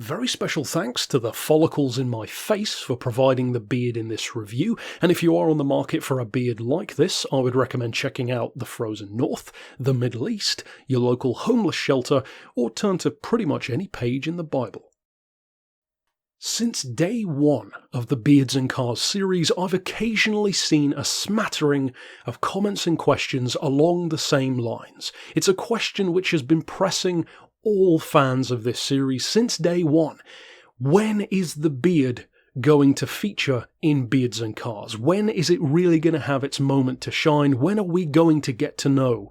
Very special thanks to the follicles in my face for providing the beard in this review, and if you are on the market for a beard like this, I would recommend checking out the Frozen North, the Middle East, your local homeless shelter, or turn to pretty much any page in the Bible. Since day one of the Beards and Cars series, I've occasionally seen a smattering of comments and questions along the same lines. It's a question which has been pressing all fans of this series since day one. When is the beard going to feature in Beards and Cars? When is it really going to have its moment to shine? When are we going to get to know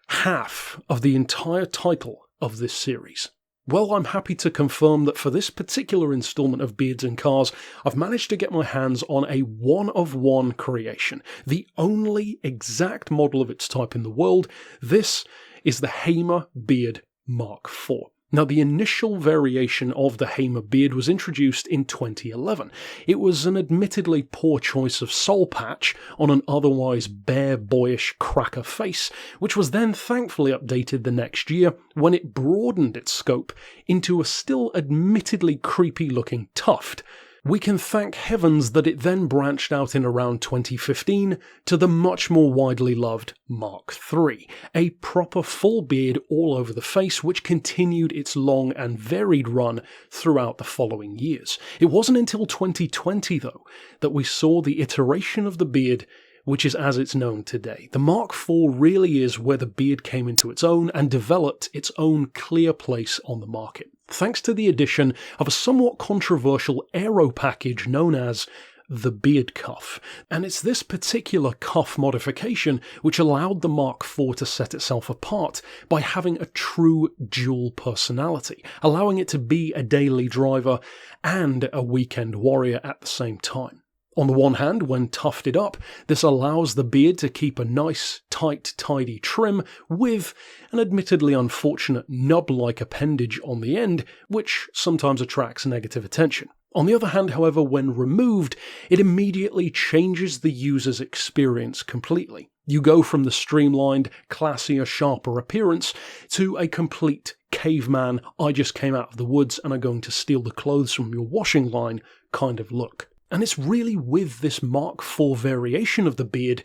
half of the entire title of this series? Well, I'm happy to confirm that for this particular installment of Beards and Cars, I've managed to get my hands on a one-of-one creation, the only exact model of its type in the world. This is the Hamer Beard Mk4. Now, the initial variation of the Hamer beard was introduced in 2011. It was an admittedly poor choice of soul patch on an otherwise bare, boyish cracker face, which was then thankfully updated the next year when it broadened its scope into a still admittedly creepy-looking tuft. We can thank heavens that it then branched out in around 2015 to the much more widely loved Mk3, a proper full beard all over the face which continued its long and varied run throughout the following years. It wasn't until 2020 though that we saw the iteration of the beard which is as it's known today. The Mk4 really is where the beard came into its own and developed its own clear place on the market, thanks to the addition of a somewhat controversial aero package known as the beard cuff. And it's this particular cuff modification which allowed the Mk4 to set itself apart by having a true dual personality, allowing it to be a daily driver and a weekend warrior at the same time. On the one hand, when tufted up, this allows the beard to keep a nice, tight, tidy trim with an admittedly unfortunate nub-like appendage on the end, which sometimes attracts negative attention. On the other hand, however, when removed, it immediately changes the user's experience completely. You go from the streamlined, classier, sharper appearance to a complete caveman, I just came out of the woods and are going to steal the clothes from your washing line kind of look. And it's really with this Mk4 variation of the beard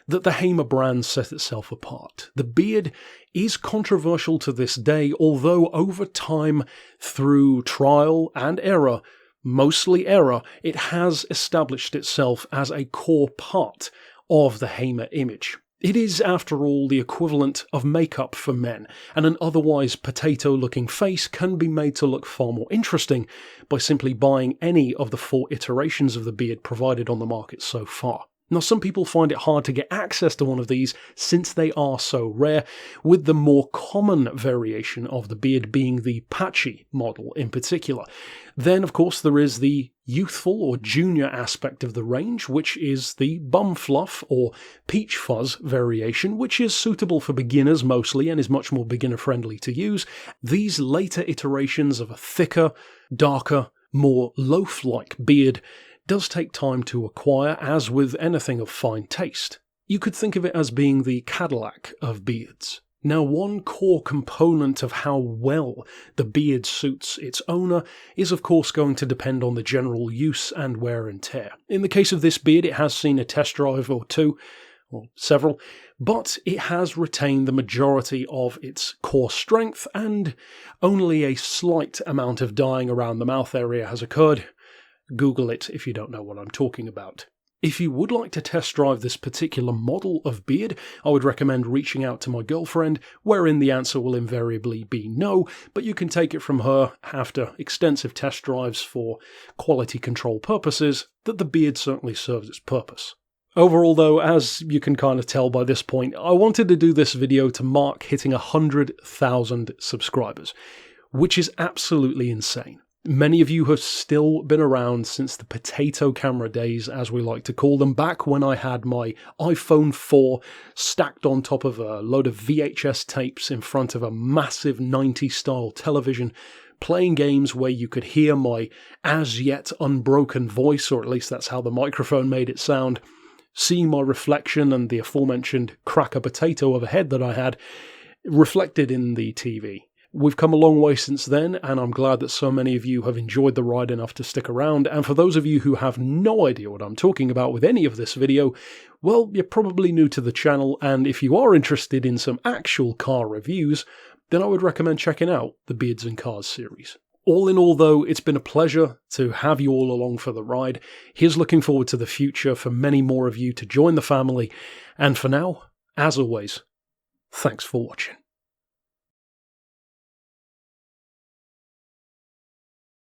that the Hamer brand set itself apart. The beard is controversial to this day, although over time, through trial and error, mostly error, it has established itself as a core part of the Hamer image. It is, after all, the equivalent of makeup for men, and an otherwise potato-looking face can be made to look far more interesting by simply buying any of the 4 iterations of the beard provided on the market so far. Now, some people find it hard to get access to one of these since they are so rare, with the more common variation of the beard being the patchy model in particular. Then, of course, there is the youthful or junior aspect of the range, which is the bum fluff or peach fuzz variation, which is suitable for beginners mostly and is much more beginner-friendly to use. These later iterations of a thicker, darker, more loaf-like beard does take time to acquire, as with anything of fine taste. You could think of it as being the Cadillac of beards. Now, one core component of how well the beard suits its owner is of course going to depend on the general use and wear and tear. In the case of this beard, it has seen a test drive or two, or several, but it has retained the majority of its core strength and only a slight amount of dyeing around the mouth area has occurred. Google it if you don't know what I'm talking about. If you would like to test drive this particular model of beard, I would recommend reaching out to my girlfriend, wherein the answer will invariably be no, but you can take it from her after extensive test drives for quality control purposes that the beard certainly serves its purpose. Overall though, as you can kind of tell by this point, I wanted to do this video to mark hitting 100,000 subscribers, which is absolutely insane. Many of you have still been around since the potato camera days, as we like to call them, back when I had my iPhone 4 stacked on top of a load of VHS tapes in front of a massive 90s style television, playing games where you could hear my as yet unbroken voice, or at least that's how the microphone made it sound, seeing my reflection and the aforementioned cracker potato overhead that I had reflected in the TV. We've come a long way since then, and I'm glad that so many of you have enjoyed the ride enough to stick around, and for those of you who have no idea what I'm talking about with any of this video, well, you're probably new to the channel, and if you are interested in some actual car reviews, then I would recommend checking out the Beards and Cars series. All in all, though, it's been a pleasure to have you all along for the ride. Here's looking forward to the future for many more of you to join the family. And for now, as always, thanks for watching.